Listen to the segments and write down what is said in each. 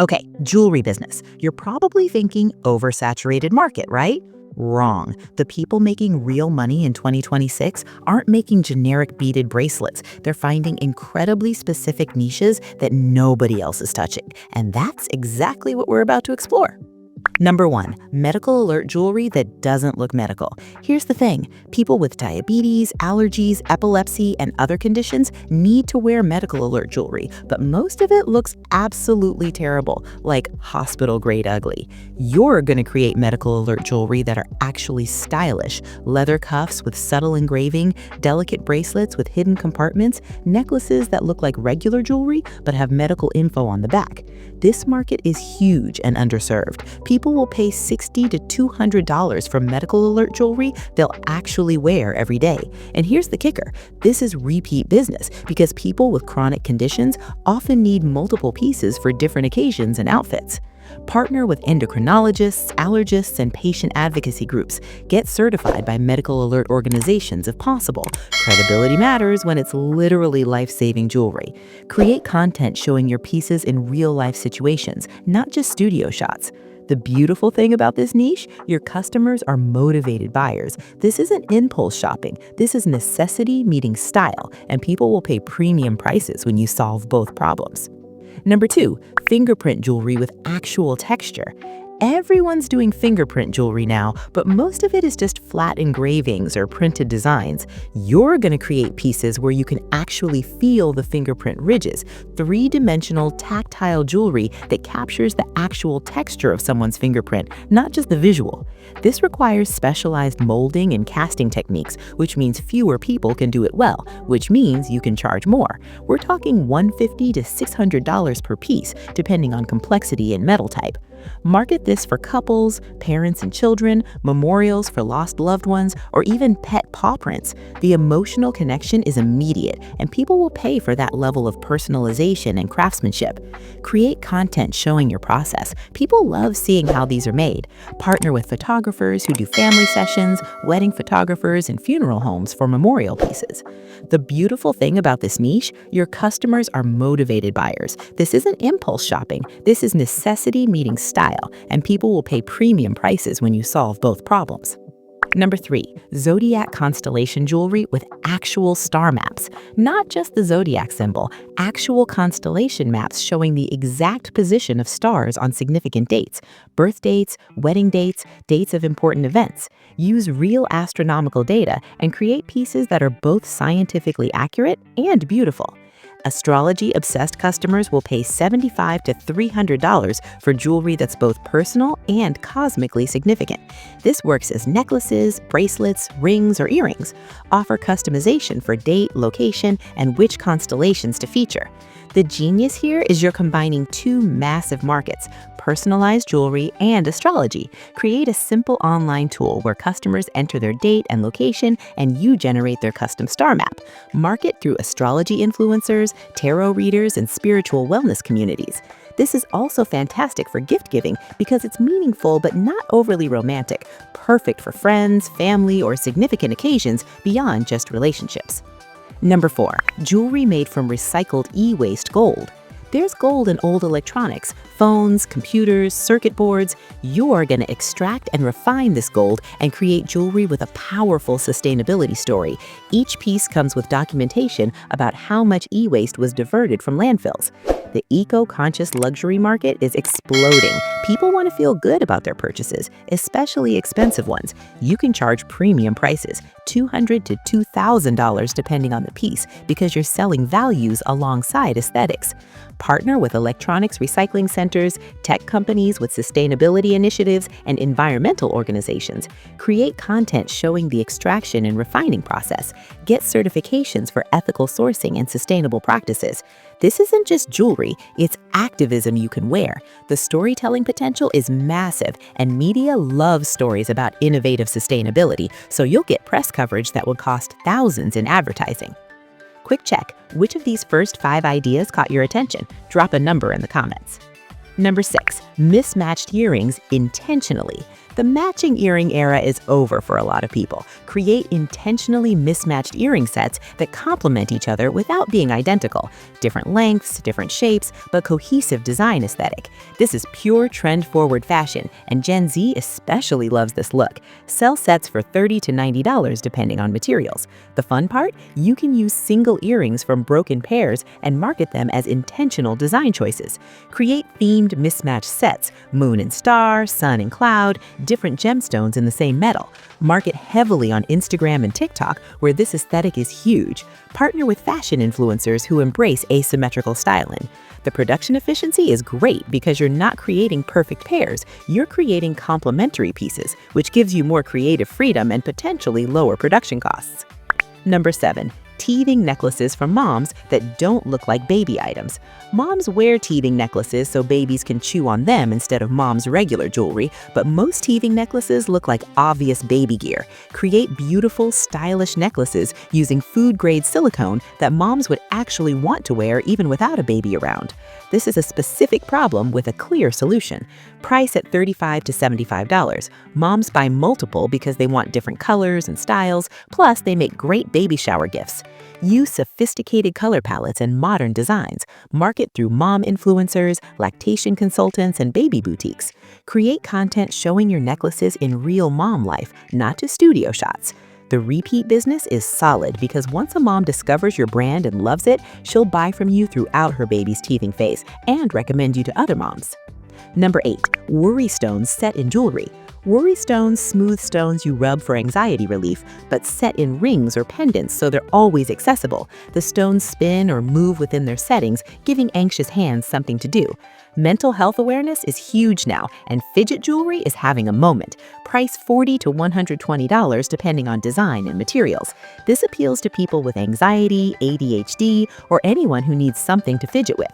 Okay, jewelry business. You're probably thinking oversaturated market, right? Wrong. The people making real money in 2026 aren't making generic beaded bracelets. They're finding incredibly specific niches that nobody else is touching. And that's exactly what we're about to explore. Number 1, medical alert jewelry that doesn't look medical. Here's the thing, people with diabetes, allergies, epilepsy, and other conditions need to wear medical alert jewelry, but most of it looks absolutely terrible, like hospital-grade ugly. You're gonna create medical alert jewelry that are actually stylish, leather cuffs with subtle engraving, delicate bracelets with hidden compartments, necklaces that look like regular jewelry but have medical info on the back. This market is huge and underserved. People will pay $60 to $200 for medical alert jewelry they'll actually wear every day. And here's the kicker, this is repeat business because people with chronic conditions often need multiple pieces for different occasions and outfits. Partner with endocrinologists, allergists, and patient advocacy groups. Get certified by medical alert organizations if possible. Credibility matters when it's literally life-saving jewelry. Create content showing your pieces in real-life situations, not just studio shots. The beautiful thing about this niche, your customers are motivated buyers. This isn't impulse shopping. This is necessity meeting style, and people will pay premium prices when you solve both problems. Number 2, fingerprint jewelry with actual texture. Everyone's doing fingerprint jewelry now, but most of it is just flat engravings or printed designs. You're going to create pieces where you can actually feel the fingerprint ridges, three-dimensional tactile jewelry that captures the actual texture of someone's fingerprint, not just the visual. This requires specialized molding and casting techniques, which means fewer people can do it well, which means you can charge more. We're talking $150 to $600 per piece, depending on complexity and metal type. Market this for couples, parents and children, memorials for lost loved ones, or even pet paw prints. The emotional connection is immediate, and people will pay for that level of personalization and craftsmanship. Create content showing your process. People love seeing how these are made. Partner with photographers who do family sessions, wedding photographers, and funeral homes for memorial pieces. The beautiful thing about this niche, your customers are motivated buyers. This isn't impulse shopping. This is necessity meeting style, and people will pay premium prices when you solve both problems. Number 3, zodiac constellation jewelry with actual star maps. Not just the zodiac symbol, actual constellation maps showing the exact position of stars on significant dates, birth dates, wedding dates, dates of important events. Use real astronomical data and create pieces that are both scientifically accurate and beautiful. Astrology-obsessed customers will pay $75 to $300 for jewelry that's both personal and cosmically significant. This works as necklaces, bracelets, rings, or earrings. Offer customization for date, location, and which constellations to feature. The genius here is you're combining two massive markets, personalized jewelry and astrology. Create a simple online tool where customers enter their date and location and you generate their custom star map. Market through astrology influencers, tarot readers, and spiritual wellness communities. This is also fantastic for gift giving because it's meaningful but not overly romantic, perfect for friends, family, or significant occasions beyond just relationships. Number 4, jewelry made from recycled e-waste gold. There's gold in old electronics, phones, computers, circuit boards. You're going to extract and refine this gold and create jewelry with a powerful sustainability story. Each piece comes with documentation about how much e-waste was diverted from landfills. The eco-conscious luxury market is exploding. People want to feel good about their purchases, especially expensive ones. You can charge premium prices, $200 to $2,000 depending on the piece, because you're selling values alongside aesthetics. Partner with electronics recycling centers, tech companies with sustainability initiatives, and environmental organizations. Create content showing the extraction and refining process. Get certifications for ethical sourcing and sustainable practices. This isn't just jewelry, it's activism you can wear. The storytelling potential is massive, and media loves stories about innovative sustainability, so you'll get press coverage that would cost thousands in advertising. Quick check, which of these first 5 ideas caught your attention? Drop a number in the comments. Number 6, mismatched earrings intentionally. The matching earring era is over for a lot of people. Create intentionally mismatched earring sets that complement each other without being identical. Different lengths, different shapes, but cohesive design aesthetic. This is pure trend-forward fashion, and Gen Z especially loves this look. Sell sets for $30 to $90 depending on materials. The fun part? You can use single earrings from broken pairs and market them as intentional design choices. Create themed mismatched sets, moon and star, sun and cloud, different gemstones in the same metal. Market heavily on Instagram and TikTok, where this aesthetic is huge. Partner with fashion influencers who embrace asymmetrical styling. The production efficiency is great because you're not creating perfect pairs, you're creating complementary pieces, which gives you more creative freedom and potentially lower production costs. Number 7. Teething necklaces for moms that don't look like baby items. Moms wear teething necklaces so babies can chew on them instead of mom's regular jewelry, but most teething necklaces look like obvious baby gear. Create beautiful, stylish necklaces using food-grade silicone that moms would actually want to wear even without a baby around. This is a specific problem with a clear solution. Price at $35 to $75. Moms buy multiple because they want different colors and styles, plus they make great baby shower gifts. Use sophisticated color palettes and modern designs. Market through mom influencers, lactation consultants, and baby boutiques. Create content showing your necklaces in real mom life, not just studio shots. The repeat business is solid because once a mom discovers your brand and loves it, she'll buy from you throughout her baby's teething phase and recommend you to other moms. Number 8. Worry stones set in jewelry. Worry stones, smooth stones you rub for anxiety relief, but set in rings or pendants so they're always accessible. The stones spin or move within their settings, giving anxious hands something to do. Mental health awareness is huge now, and fidget jewelry is having a moment. Price $40 to $120 depending on design and materials. This appeals to people with anxiety, ADHD, or anyone who needs something to fidget with.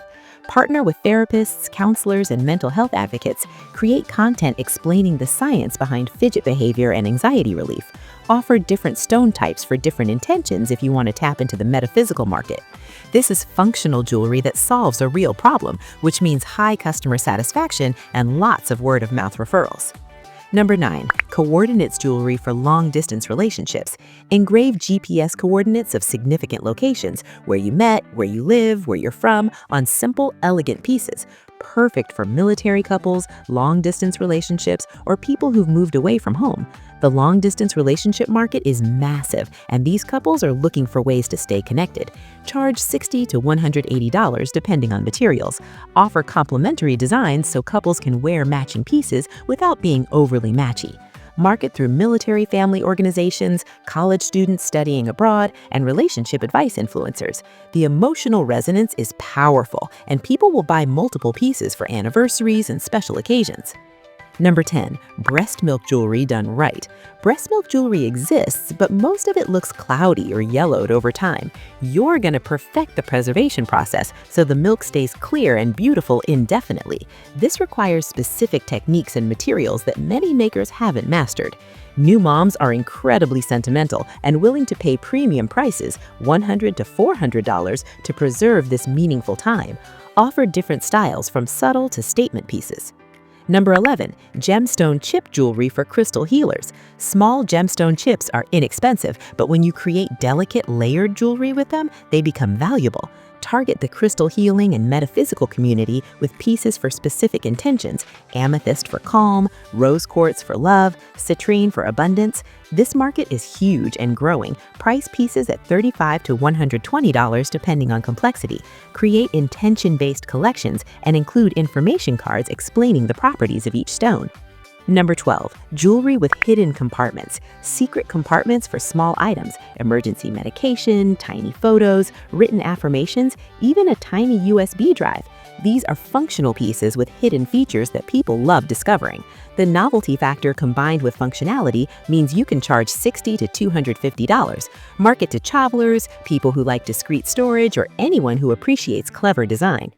Partner with therapists, counselors, and mental health advocates. Create content explaining the science behind fidget behavior and anxiety relief. Offer different stone types for different intentions if you want to tap into the metaphysical market. This is functional jewelry that solves a real problem, which means high customer satisfaction and lots of word-of-mouth referrals. Number 9. Coordinates jewelry for long-distance relationships. Engrave GPS coordinates of significant locations, where you met, where you live, where you're from, on simple, elegant pieces. Perfect for military couples, long-distance relationships, or people who've moved away from home. The long-distance relationship market is massive, and these couples are looking for ways to stay connected. Charge $60 to $180 depending on materials. Offer complementary designs so couples can wear matching pieces without being overly matchy. Market through military family organizations, college students studying abroad, and relationship advice influencers. The emotional resonance is powerful, and people will buy multiple pieces for anniversaries and special occasions. Number 10. Breast milk jewelry done right. Breast milk jewelry exists, but most of it looks cloudy or yellowed over time. You're going to perfect the preservation process so the milk stays clear and beautiful indefinitely. This requires specific techniques and materials that many makers haven't mastered. New moms are incredibly sentimental and willing to pay premium prices, $100 to $400, to preserve this meaningful time. Offer different styles from subtle to statement pieces. Number 11. Gemstone chip jewelry for crystal healers. Small gemstone chips are inexpensive, but when you create delicate layered jewelry with them, they become valuable. Target the crystal healing and metaphysical community with pieces for specific intentions: amethyst for calm, rose quartz for love, citrine for abundance. This market is huge and growing. Price pieces at $35 to $120 depending on complexity. Create intention-based collections and include information cards explaining the properties of each stone. Number 12. Jewelry with hidden compartments. Secret compartments for small items, emergency medication, tiny photos, written affirmations, even a tiny USB drive. These are functional pieces with hidden features that people love discovering. The novelty factor combined with functionality means you can charge $60 to $250. Market to travelers, people who like discreet storage, or anyone who appreciates clever design.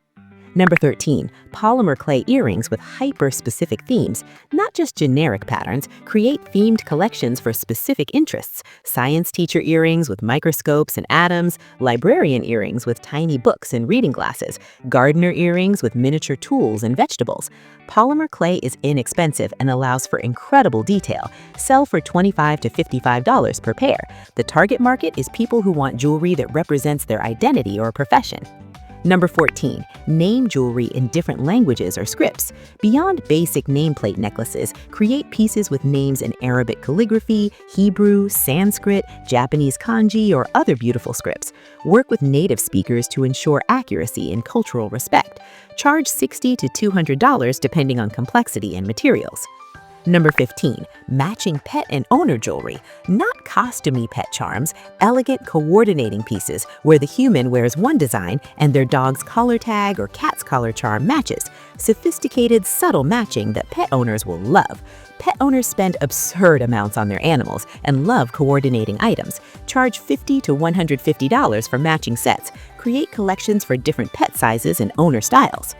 Number 13, polymer clay earrings with hyper-specific themes, not just generic patterns. Create themed collections for specific interests. Science teacher earrings with microscopes and atoms, librarian earrings with tiny books and reading glasses, gardener earrings with miniature tools and vegetables. Polymer clay is inexpensive and allows for incredible detail. Sell for $25 to $55 per pair. The target market is people who want jewelry that represents their identity or profession. Number 14, name jewelry in different languages or scripts. Beyond basic nameplate necklaces, create pieces with names in Arabic calligraphy, Hebrew, Sanskrit, Japanese kanji, or other beautiful scripts. Work with native speakers to ensure accuracy and cultural respect. Charge $60 to $200 depending on complexity and materials. Number 15, matching pet and owner jewelry. Not costumey pet charms, elegant coordinating pieces where the human wears one design and their dog's collar tag or cat's collar charm matches. Sophisticated, subtle matching that pet owners will love. Pet owners spend absurd amounts on their animals and love coordinating items. Charge $50 to $150 for matching sets. Create collections for different pet sizes and owner styles.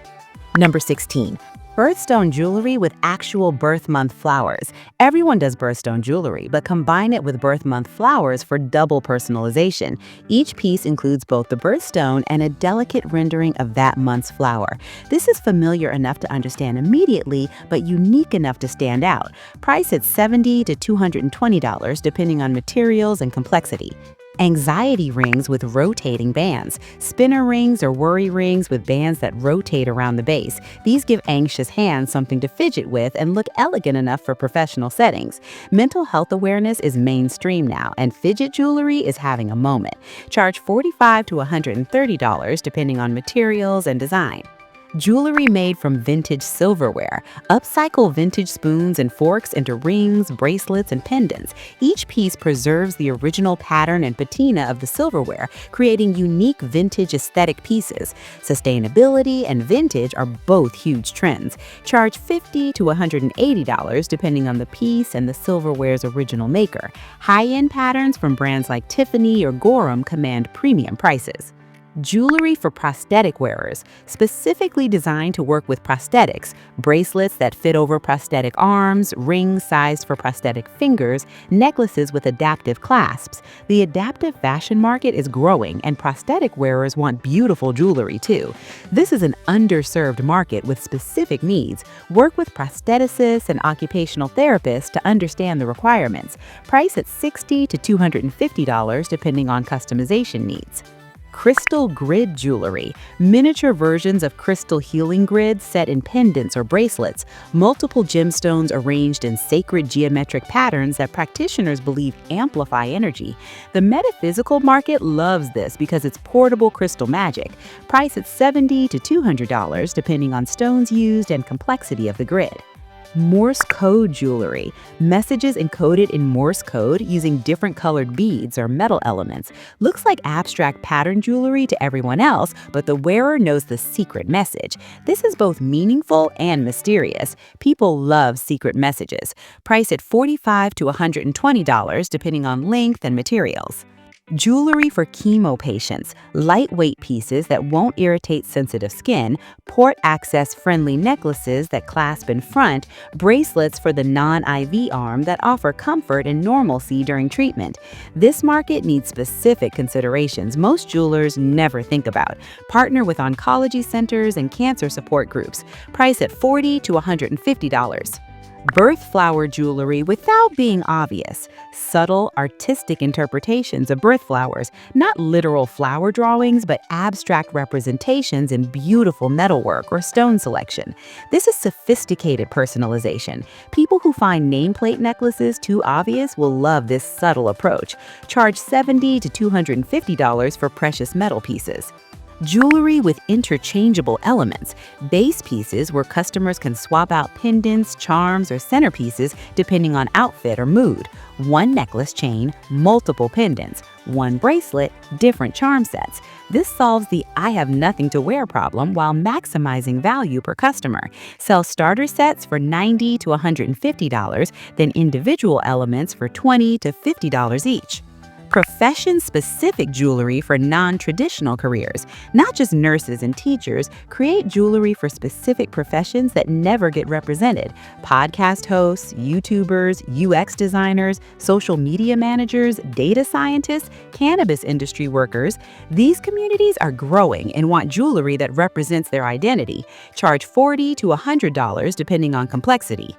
Number 16, Birthstone jewelry with actual birth month flowers. Everyone does birthstone jewelry, but combine it with birth month flowers for double personalization. Each piece includes both the birthstone and a delicate rendering of that month's flower. This is familiar enough to understand immediately, but unique enough to stand out. Price at $70 to $220 depending on materials and complexity. Anxiety rings with rotating bands. Spinner rings or worry rings with bands that rotate around the base. These give anxious hands something to fidget with and look elegant enough for professional settings. Mental health awareness is mainstream now, and fidget jewelry is having a moment. Charge $45 to $130 depending on materials and design. Jewelry made from vintage silverware. Upcycle vintage spoons and forks into rings, bracelets, and pendants. Each piece preserves the original pattern and patina of the silverware, creating unique vintage aesthetic pieces. Sustainability and vintage are both huge trends. Charge $50 to $180 depending on the piece and the silverware's original maker. High-end patterns from brands like Tiffany or Gorham command premium prices. Jewelry for prosthetic wearers, specifically designed to work with prosthetics, bracelets that fit over prosthetic arms, rings sized for prosthetic fingers, necklaces with adaptive clasps. The adaptive fashion market is growing, and prosthetic wearers want beautiful jewelry too. This is an underserved market with specific needs. Work with prostheticists and occupational therapists to understand the requirements. Price at $60 to $250 depending on customization needs. Crystal grid jewelry. Miniature versions of crystal healing grids set in pendants or bracelets. Multiple gemstones arranged in sacred geometric patterns that practitioners believe amplify energy. The metaphysical market loves this because it's portable crystal magic. Price at $70 to $200 depending on stones used and complexity of the grid. Morse code jewelry. Messages encoded in Morse code using different colored beads or metal elements. Looks like abstract pattern jewelry to everyone else, but the wearer knows the secret message. This is both meaningful and mysterious. People love secret messages. Price at $45 to $120 depending on length and materials. Jewelry for chemo patients. Lightweight pieces that won't irritate sensitive skin, port access friendly necklaces that clasp in front, bracelets for the non-IV arm that offer comfort and normalcy during treatment. This market needs specific considerations most jewelers never think about. Partner with oncology centers and cancer support groups. Price at $40 to $150. Birth flower jewelry without being obvious. Subtle, artistic interpretations of birth flowers, not literal flower drawings, but abstract representations in beautiful metalwork or stone selection. This is sophisticated personalization. People who find nameplate necklaces too obvious will love this subtle approach. Charge $70 to $250 for precious metal pieces. Jewelry with interchangeable elements. Base pieces where customers can swap out pendants, charms, or centerpieces depending on outfit or mood. One necklace chain, multiple pendants. One bracelet, different charm sets. This solves the "I have nothing to wear" problem while maximizing value per customer. Sell starter sets for $90 to $150, then individual elements for $20 to $50 each. Profession-specific jewelry for non-traditional careers. Not just nurses and teachers, create jewelry for specific professions that never get represented. Podcast hosts, YouTubers, UX designers, social media managers, data scientists, cannabis industry workers. These communities are growing and want jewelry that represents their identity. Charge $40 to $100 depending on complexity.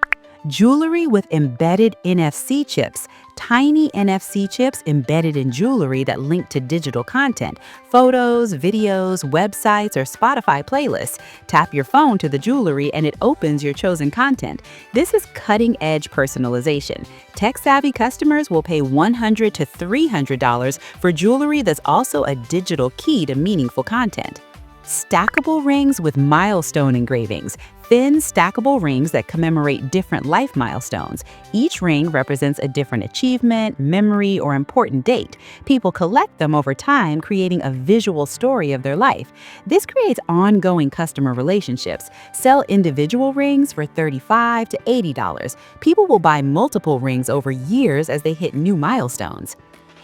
Jewelry with embedded NFC chips. Tiny NFC chips embedded in jewelry that link to digital content, photos, videos, websites, or Spotify playlists. Tap your phone to the jewelry and it opens your chosen content. This is cutting-edge personalization. Tech-savvy customers will pay $100 to $300 for jewelry that's also a digital key to meaningful content. Stackable rings with milestone engravings. Thin, stackable rings that commemorate different life milestones. Each ring represents a different achievement, memory, or important date. People collect them over time, creating a visual story of their life. This creates ongoing customer relationships. Sell individual rings for $35 to $80. People will buy multiple rings over years as they hit new milestones.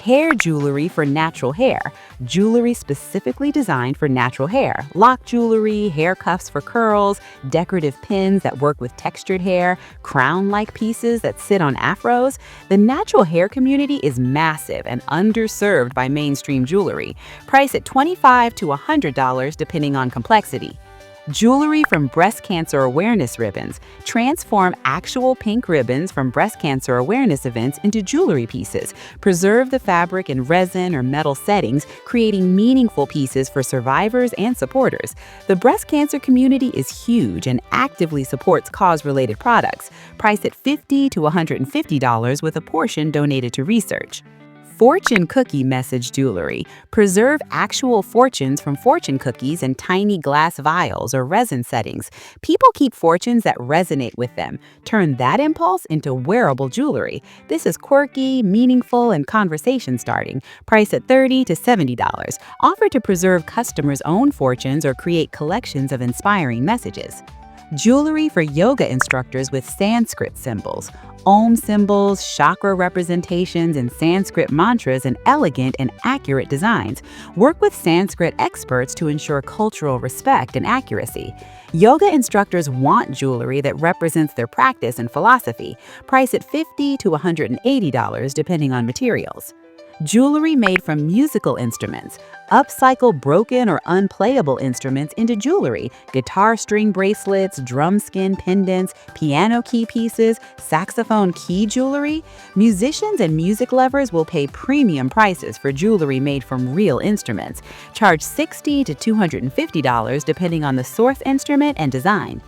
Hair jewelry for natural hair. Jewelry specifically designed for natural hair. Lock jewelry, hair cuffs for curls, decorative pins that work with textured hair, crown-like pieces that sit on afros. The natural hair community is massive and underserved by mainstream jewelry. Price at $25 to $100 depending on complexity. Jewelry from breast cancer awareness ribbons. Transform actual pink ribbons from breast cancer awareness events into jewelry pieces. Preserve the fabric in resin or metal settings, creating meaningful pieces for survivors and supporters. The breast cancer community is huge and actively supports cause-related products. Price at $50 to $150 with a portion donated to research. Fortune cookie message jewelry. Preserve actual fortunes from fortune cookies in tiny glass vials or resin settings. People keep fortunes that resonate with them. Turn that impulse into wearable jewelry. This is quirky, meaningful, and conversation starting. Price at $30 to $70. Offered to preserve customers' own fortunes or create collections of inspiring messages. Jewelry for yoga instructors with Sanskrit symbols. Om symbols, chakra representations, and Sanskrit mantras in elegant and accurate designs. Work with Sanskrit experts to ensure cultural respect and accuracy. Yoga instructors want jewelry that represents their practice and philosophy. Price at $50 to $180 depending on materials. Jewelry made from musical instruments. Upcycle broken or unplayable instruments into jewelry. Guitar string bracelets, drum skin pendants, piano key pieces, saxophone key jewelry. Musicians and music lovers will pay premium prices for jewelry made from real instruments. Charge $60 to $250 depending on the source instrument and design.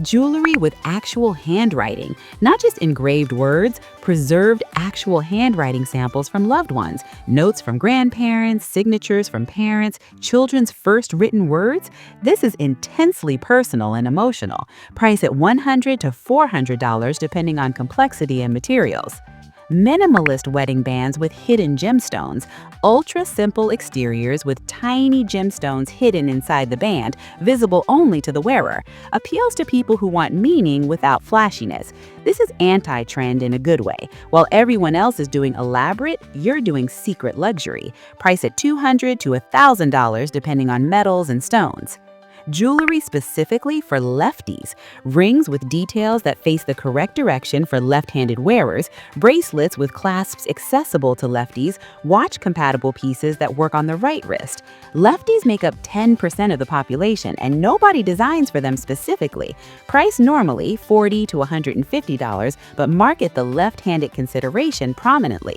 Jewelry with actual handwriting, not just engraved words, preserved actual handwriting samples from loved ones, notes from grandparents, signatures from parents, children's first written words. This is intensely personal and emotional. Price at $100 to $400 depending on complexity and materials. Minimalist wedding bands with hidden gemstones. Ultra-simple exteriors with tiny gemstones hidden inside the band, visible only to the wearer. Appeals to people who want meaning without flashiness. This is anti-trend in a good way. While everyone else is doing elaborate, you're doing secret luxury. Price at $200 to $1,000 depending on metals and stones. Jewelry specifically for lefties. Rings with details that face the correct direction for left-handed wearers, bracelets with clasps accessible to lefties, watch-compatible pieces that work on the right wrist. Lefties make up 10% of the population, and nobody designs for them specifically. Price normally $40 to $150, but market the left-handed consideration prominently.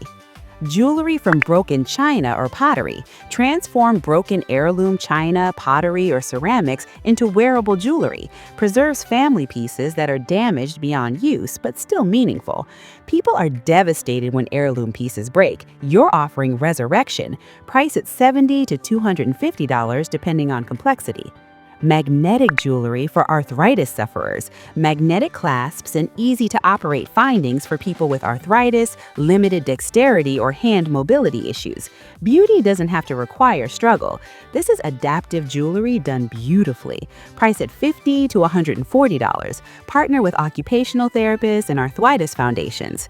Jewelry from broken china or pottery. Transform broken heirloom china, pottery, or ceramics into wearable jewelry. Preserves family pieces that are damaged beyond use but still meaningful. People are devastated when heirloom pieces break. You're offering resurrection. Price at $70 to $250 depending on complexity. Magnetic jewelry for arthritis sufferers. Magnetic clasps and easy-to-operate findings for people with arthritis, limited dexterity, or hand mobility issues. Beauty doesn't have to require struggle. This is adaptive jewelry done beautifully. Price at $50 to $140. Partner with occupational therapists and arthritis foundations.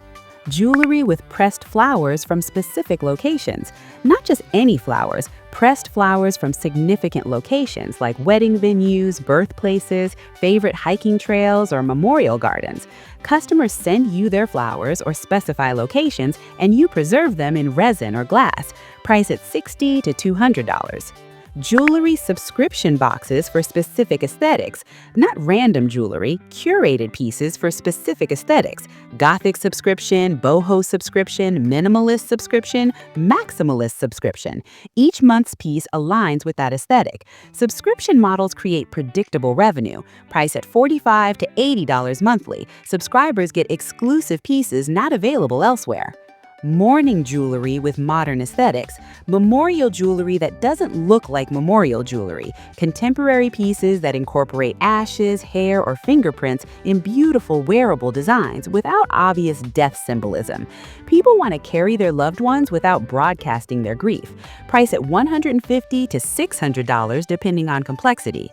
Jewelry with pressed flowers from specific locations. Not just any flowers, pressed flowers from significant locations like wedding venues, birthplaces, favorite hiking trails, or memorial gardens. Customers send you their flowers or specify locations, and you preserve them in resin or glass. Price at $60 to $200. Jewelry subscription boxes for specific aesthetics. Not random jewelry, curated pieces for specific aesthetics. Gothic subscription, boho subscription, minimalist subscription, maximalist subscription. Each month's piece aligns with that aesthetic. Subscription models create predictable revenue. Price at $45 to $80 monthly. Subscribers get exclusive pieces not available elsewhere. Mourning jewelry with modern aesthetics. Memorial jewelry that doesn't look like memorial jewelry. Contemporary pieces that incorporate ashes, hair, or fingerprints in beautiful wearable designs without obvious death symbolism. People want to carry their loved ones without broadcasting their grief. Price at $150 to $600 depending on complexity.